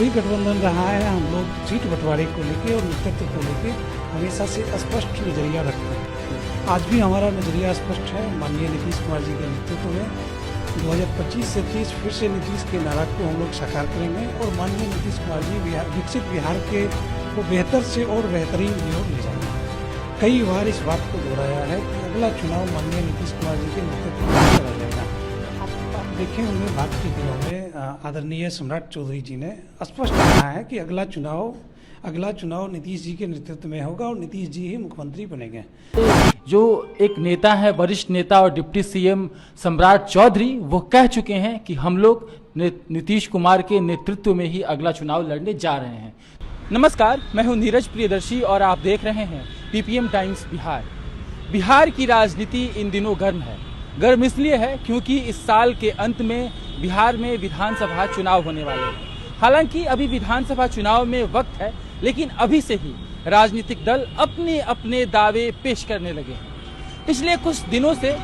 कोई गठबंधन रहा है, हम लोग सीट बंटवारे को लेके और नेतृत्व को लेके हमेशा से स्पष्ट नजरिया रखते हैं। आज भी हमारा नजरिया स्पष्ट है। माननीय नीतीश कुमार जी के नेतृत्व में 2025 से 30 फिर से नीतीश के नारा को हम लोग साकार करेंगे और माननीय नीतीश कुमार जी विकसित बिहार के को बेहतर से और बेहतरीन की ओर ले जाएंगे। कई बार इस बात को दोहराया है कि अगला चुनाव माननीय नीतीश कुमार जी के नेतृत्व में करा जाएगा। आप देखे होंगे बात के दिनों में आदरणीय सम्राट चौधरी जी ने स्पष्ट कहा है कि अगला चुनाव नीतीश जी के नेतृत्व में होगा और नीतीश जी ही मुख्यमंत्री बनेंगे। जो एक नेता है, वरिष्ठ नेता और डिप्टी सीएम सम्राट चौधरी, वो कह चुके हैं कि हम लोग नीतीश कुमार के नेतृत्व में ही अगला चुनाव लड़ने जा रहे हैं। नमस्कार, मैं हूं नीरज प्रियदर्शी और आप देख रहे हैं पीपीएम टाइम्स बिहार। बिहार की राजनीति इन दिनों गर्म है। गर्म इसलिए है क्योंकि इस साल के अंत में बिहार में विधानसभा चुनाव होने वाले हैं। हालांकि अभी विधानसभा चुनाव में वक्त है, लेकिन अभी से ही राजनीतिक दल अपने अपने दावे पेश करने लगे हैं। पिछले कुछ दिनों से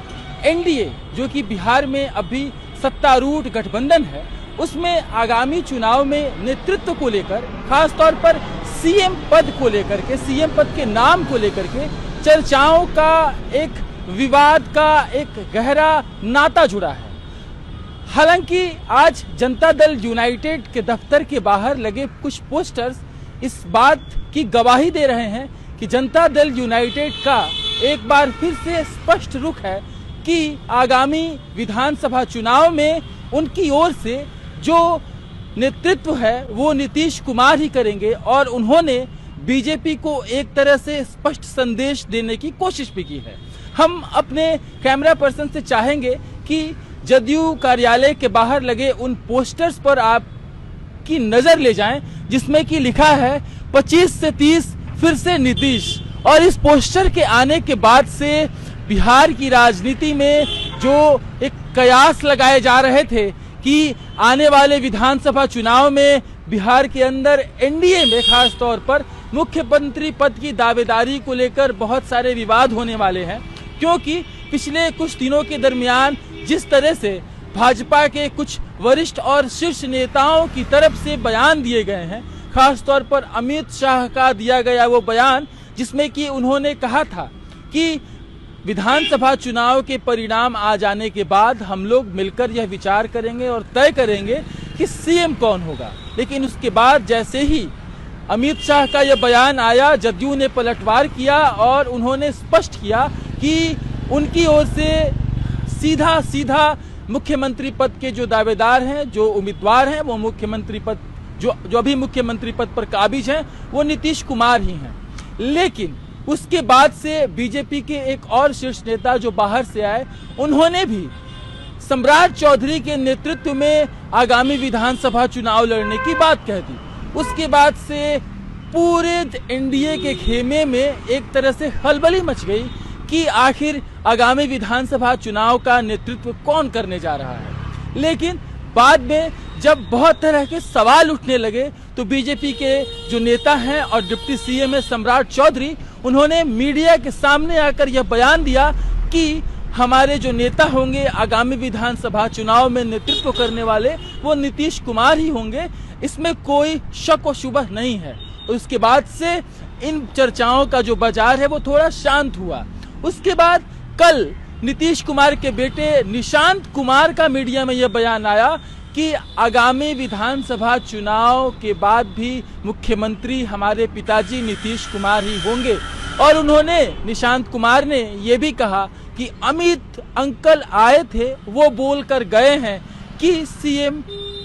एनडीए, जो कि बिहार में अभी सत्तारूढ़ गठबंधन है, उसमें आगामी चुनाव में नेतृत्व को लेकर, खासतौर पर सीएम पद को लेकर के, सीएम पद के नाम को लेकर के चर्चाओं का, एक विवाद का एक गहरा नाता जुड़ा है। हालांकि आज जनता दल यूनाइटेड के दफ्तर के बाहर लगे कुछ पोस्टर्स इस बात की गवाही दे रहे हैं कि जनता दल यूनाइटेड का एक बार फिर से स्पष्ट रुख है कि आगामी विधानसभा चुनाव में उनकी ओर से जो नेतृत्व है वो नीतीश कुमार ही करेंगे और उन्होंने बीजेपी को एक तरह से स्पष्ट संदेश देने की कोशिश भी की है। हम अपने कैमरा पर्सन से चाहेंगे कि जदयू कार्यालय के बाहर लगे उन पोस्टर्स पर आपकी नजर ले जाएं, जिसमें कि लिखा है 25 से 30 फिर से नीतीश। और इस पोस्टर के आने के बाद से बिहार की राजनीति में जो एक कयास लगाए जा रहे थे कि आने वाले विधानसभा चुनाव में बिहार के अंदर एनडीए में खास तौर पर मुख्यमंत्री पद की दावेदारी को लेकर बहुत सारे विवाद होने वाले हैं, क्योंकि पिछले कुछ दिनों के दरमियान जिस तरह से भाजपा के कुछ वरिष्ठ और शीर्ष नेताओं की तरफ से बयान दिए गए हैं, खास तौर पर अमित शाह का दिया गया वो बयान जिसमें कि उन्होंने कहा था कि विधानसभा चुनाव के परिणाम आ जाने के बाद हम लोग मिलकर यह विचार करेंगे और तय करेंगे कि सीएम कौन होगा। लेकिन उसके बाद जैसे ही अमित शाह का यह बयान आया, जदयू ने पलटवार किया और उन्होंने स्पष्ट किया कि उनकी ओर से सीधा मुख्यमंत्री पद के जो दावेदार हैं, जो उम्मीदवार हैं, वो मुख्यमंत्री पद जो अभी मुख्यमंत्री पद पर काबिज हैं, वो नीतीश कुमार ही हैं। लेकिन उसके बाद से बीजेपी के एक और शीर्ष नेता जो बाहर से आए, उन्होंने भी सम्राट चौधरी के नेतृत्व में आगामी विधानसभा चुनाव लड़ने की बात कह दी। उसके बाद से पूरे एनडीए के खेमे में एक तरह से खलबली मच गई कि आखिर आगामी विधानसभा चुनाव का नेतृत्व कौन करने जा रहा है। लेकिन बाद में जब बहुत तरह के सवाल उठने लगे तो बीजेपी के जो नेता हैं और डिप्टी सीएम है सम्राट चौधरी, उन्होंने मीडिया के सामने आकर यह बयान दिया कि हमारे जो नेता होंगे आगामी विधानसभा चुनाव में नेतृत्व करने वाले, वो नीतीश कुमार ही होंगे, इसमें कोई शक व शुबह नहीं है। उसके बाद से इन चर्चाओं का जो बाजार है वो थोड़ा शांत हुआ। उसके बाद कल नीतीश कुमार के बेटे निशांत कुमार का मीडिया में यह बयान आया कि आगामी विधानसभा चुनाव के बाद भी मुख्यमंत्री हमारे पिताजी नीतीश कुमार ही होंगे। और उन्होंने, निशांत कुमार ने यह भी कहा कि अमित अंकल आए थे, वो बोल कर गए हैं कि सीएम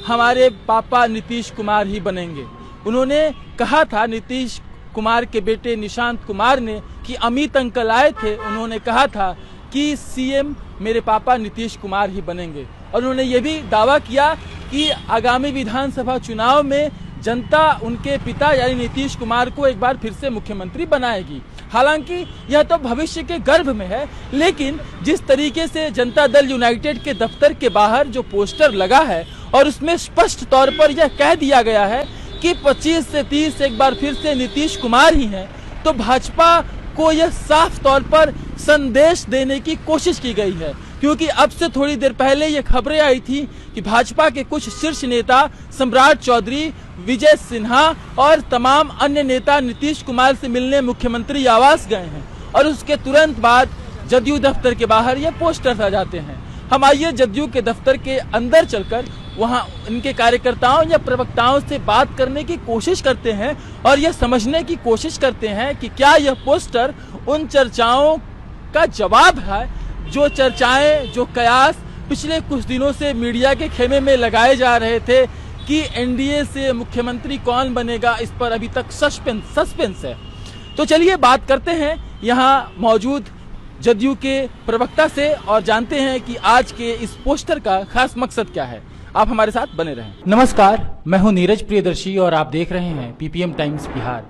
हमारे पापा नीतीश कुमार ही बनेंगे। उन्होंने कहा था, नीतीश कुमार के बेटे निशांत कुमार ने, कि अमित अंकल आए थे, उन्होंने कहा था कि सीएम मेरे पापा नीतीश कुमार ही बनेंगे। और उन्होंने ये भी दावा किया कि आगामी विधानसभा चुनाव में जनता उनके पिता यानी नीतीश कुमार को एक बार फिर से मुख्यमंत्री बनाएगी। हालांकि यह तो भविष्य के गर्भ में है, लेकिन जिस तरीके से जनता दल यूनाइटेड के दफ्तर के बाहर जो पोस्टर लगा है और उसमें स्पष्ट तौर पर यह कह दिया गया है कि 25 से 30 एक बार फिर से नीतीश कुमार ही हैं, तो भाजपा को यह साफ तौर पर संदेश देने की कोशिश की गई है क्योंकि अब से थोड़ी देर पहले ये खबरें आई थी कि भाजपा के कुछ शीर्ष नेता सम्राट चौधरी, विजय सिन्हा और तमाम अन्य नेता नीतीश कुमार से मिलने मुख्यमंत्री आवास गए हैं और उसके तुरंत बाद जदयू दफ्तर के बाहर ये पोस्टर आ जाते हैं। हम आइए जदयू के दफ्तर के अंदर चलकर वहां इनके कार्यकर्ताओं या प्रवक्ताओं से बात करने की कोशिश करते हैं और यह समझने की कोशिश करते हैं कि क्या यह पोस्टर उन चर्चाओं का जवाब है, जो चर्चाएं, जो कयास पिछले कुछ दिनों से मीडिया के खेमे में लगाए जा रहे थे कि एनडीए से मुख्यमंत्री कौन बनेगा, इस पर अभी तक सस्पेंस है। तो चलिए बात करते हैं यहाँ मौजूद जदयू के प्रवक्ता से और जानते हैं कि आज के इस पोस्टर का खास मकसद क्या है। आप हमारे साथ बने रहें। नमस्कार, मैं हूं नीरज प्रियदर्शी और आप देख रहे हैं पीपीएम टाइम्स बिहार।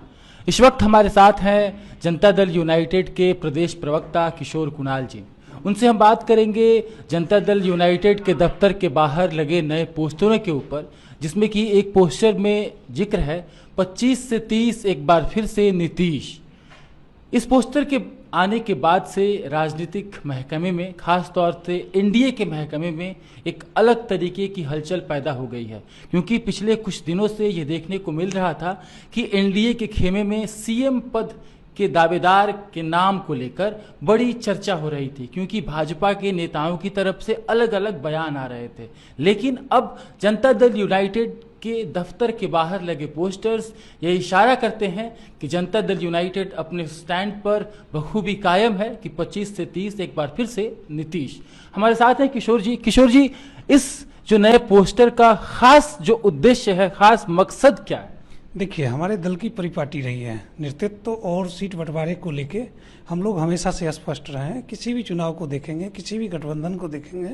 इस वक्त हमारे साथ हैं जनता दल यूनाइटेड के प्रदेश प्रवक्ता किशोर कुणाल जी। उनसे हम बात करेंगे जनता दल यूनाइटेड के दफ्तर के बाहर लगे नए पोस्टरों के ऊपर, जिसमें कि एक पोस्टर में जिक्र है 25 से 30 एक बार फिर से नीतीश। इस पोस्टर के आने के बाद से राजनीतिक महकमे में, खास तौर से एनडीए के महकमे में एक अलग तरीके की हलचल पैदा हो गई है, क्योंकि पिछले कुछ दिनों से ये देखने को मिल रहा था कि एनडीए के खेमे में सीएम पद के दावेदार के नाम को लेकर बड़ी चर्चा हो रही थी, क्योंकि भाजपा के नेताओं की तरफ से अलग अलग बयान आ रहे थे। लेकिन अब जनता दल यूनाइटेड के दफ्तर के बाहर लगे पोस्टर्स ये इशारा करते हैं कि जनता दल यूनाइटेड अपने स्टैंड पर बखूबी कायम है कि 25 से 30 एक बार फिर से नीतीश। हमारे साथ हैं किशोर जी। किशोर जी, इस जो नए पोस्टर का खास जो उद्देश्य है, खास मकसद क्या है? देखिए, हमारे दल की परिपाटी रही है, नेतृत्व और सीट बंटवारे को लेके हम लोग हमेशा से स्पष्ट रहे हैं। किसी भी चुनाव को देखेंगे, किसी भी गठबंधन को देखेंगे,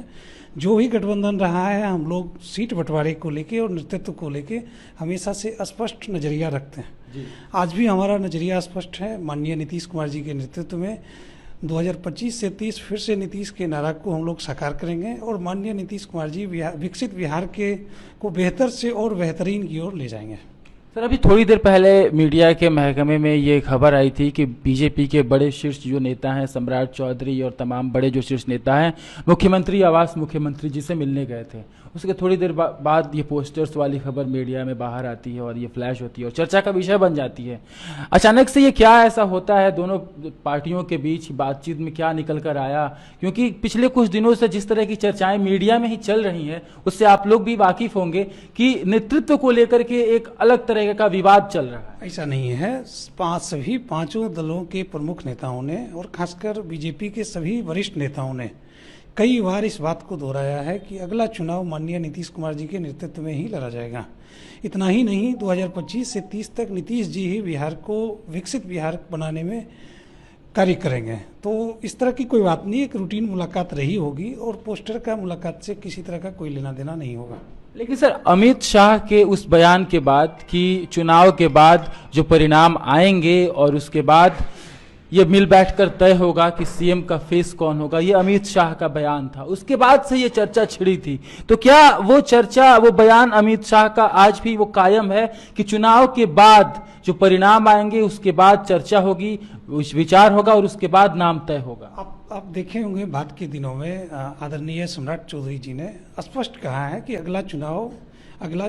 जो भी गठबंधन रहा है, हम लोग सीट बंटवारे को लेके और नेतृत्व को लेके हमेशा से स्पष्ट नजरिया रखते हैं जी। आज भी हमारा नजरिया स्पष्ट है। माननीय नीतीश कुमार जी के नेतृत्व में 2025 से 30 फिर से नीतीश के नारा को हम लोग साकार करेंगे और माननीय नीतीश कुमार जी विकसित बिहार के को बेहतर से और बेहतरीन की ओर ले जाएंगे। सर, अभी थोड़ी देर पहले मीडिया के महकमे में ये खबर आई थी कि बीजेपी के बड़े शीर्ष जो नेता हैं, सम्राट चौधरी और तमाम बड़े जो शीर्ष नेता हैं, मुख्यमंत्री आवास मुख्यमंत्री जी से मिलने गए थे। उसके थोड़ी देर बाद ये पोस्टर्स वाली खबर मीडिया में बाहर आती है और ये फ्लैश होती है और चर्चा का विषय बन जाती है। अचानक से ये क्या ऐसा होता है दोनों पार्टियों के बीच बातचीत में, क्या निकल कर आया? क्योंकि पिछले कुछ दिनों से जिस तरह की चर्चाएं मीडिया में ही चल रही हैं, उससे आप लोग भी वाकिफ होंगे कि नेतृत्व को लेकर के एक अलग तरह का विवाद चल रहा है। ऐसा नहीं है। सभी पांचों दलों के प्रमुख नेताओं ने और खासकर बीजेपी के सभी वरिष्ठ नेताओं ने कई बार इस बात को दोहराया है कि अगला चुनाव माननीय नीतीश कुमार जी के नेतृत्व में ही लड़ा जाएगा। इतना ही नहीं, 2025 से 30 तक नीतीश जी ही बिहार को विकसित बिहार बनाने में कार्य करेंगे। तो इस तरह की कोई बात नहीं, एक रूटीन मुलाकात रही होगी और पोस्टर का मुलाकात से किसी तरह का कोई लेना देना नहीं होगा। लेकिन सर, अमित शाह के उस बयान के बाद कि चुनाव के बाद जो परिणाम आएंगे और उसके बाद ये मिल बैठकर तय होगा कि सीएम का फेस कौन होगा, ये अमित शाह का बयान था। उसके बाद से ये चर्चा छिड़ी थी। तो क्या वो चर्चा, वो बयान अमित शाह का आज भी वो कायम है कि चुनाव के बाद जो परिणाम आएंगे उसके बाद चर्चा होगी, विचार होगा और उसके बाद नाम तय होगा? आप देखे होंगे बाद के दिनों में आदरणीय सम्राट चौधरी जी ने स्पष्ट कहा है कि अगला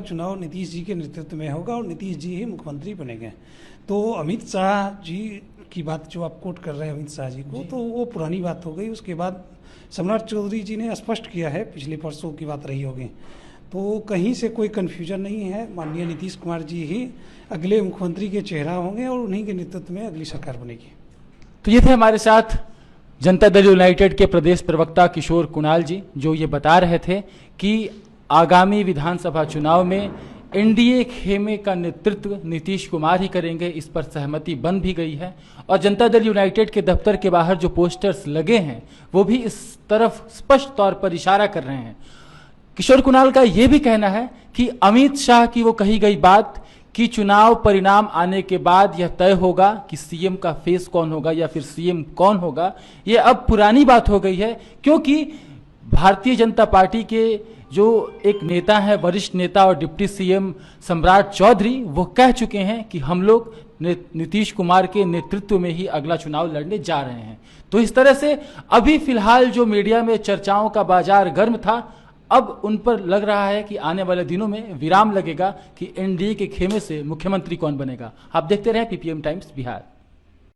चुनाव नीतीश जी के नेतृत्व में होगा और नीतीश जी ही मुख्यमंत्री बनेंगे। तो अमित शाह जी की बात जो आप कोट कर रहे हैं अमित शाह जी को, तो वो पुरानी बात हो गई। उसके बाद सम्राट चौधरी जी ने स्पष्ट किया है, पिछले परसों की बात रही होगी। तो कहीं से कोई कन्फ्यूजन नहीं है। माननीय नीतीश कुमार जी ही अगले मुख्यमंत्री के चेहरा होंगे और उन्हीं के नेतृत्व में अगली सरकार बनेगी। तो ये थे हमारे साथ जनता दल यूनाइटेड के प्रदेश प्रवक्ता किशोर कुणाल जी, जो ये बता रहे थे कि आगामी विधानसभा चुनाव में एनडीए खेमे का नेतृत्व नीतीश कुमार ही करेंगे। इस पर सहमति बन भी गई है और जनता दल यूनाइटेड के दफ्तर के बाहर जो पोस्टर्स लगे हैं वो भी इस तरफ स्पष्ट तौर पर इशारा कर रहे हैं। किशोर कुणाल का ये भी कहना है कि अमित शाह की वो कही गई बात कि चुनाव परिणाम आने के बाद यह तय होगा कि सीएम का फेस कौन होगा या फिर सीएम कौन होगा, ये अब पुरानी बात हो गई है। क्योंकि भारतीय जनता पार्टी के जो एक नेता है, वरिष्ठ नेता और डिप्टी सीएम सम्राट चौधरी, वो कह चुके हैं कि हम लोग नीतीश कुमार के नेतृत्व में ही अगला चुनाव लड़ने जा रहे हैं। तो इस तरह से अभी फिलहाल जो मीडिया में चर्चाओं का बाजार गर्म था, अब उन पर लग रहा है कि आने वाले दिनों में विराम लगेगा कि एनडीए के खेमे से मुख्यमंत्री कौन बनेगा। आप देखते रहे पीपीएम टाइम्स बिहार।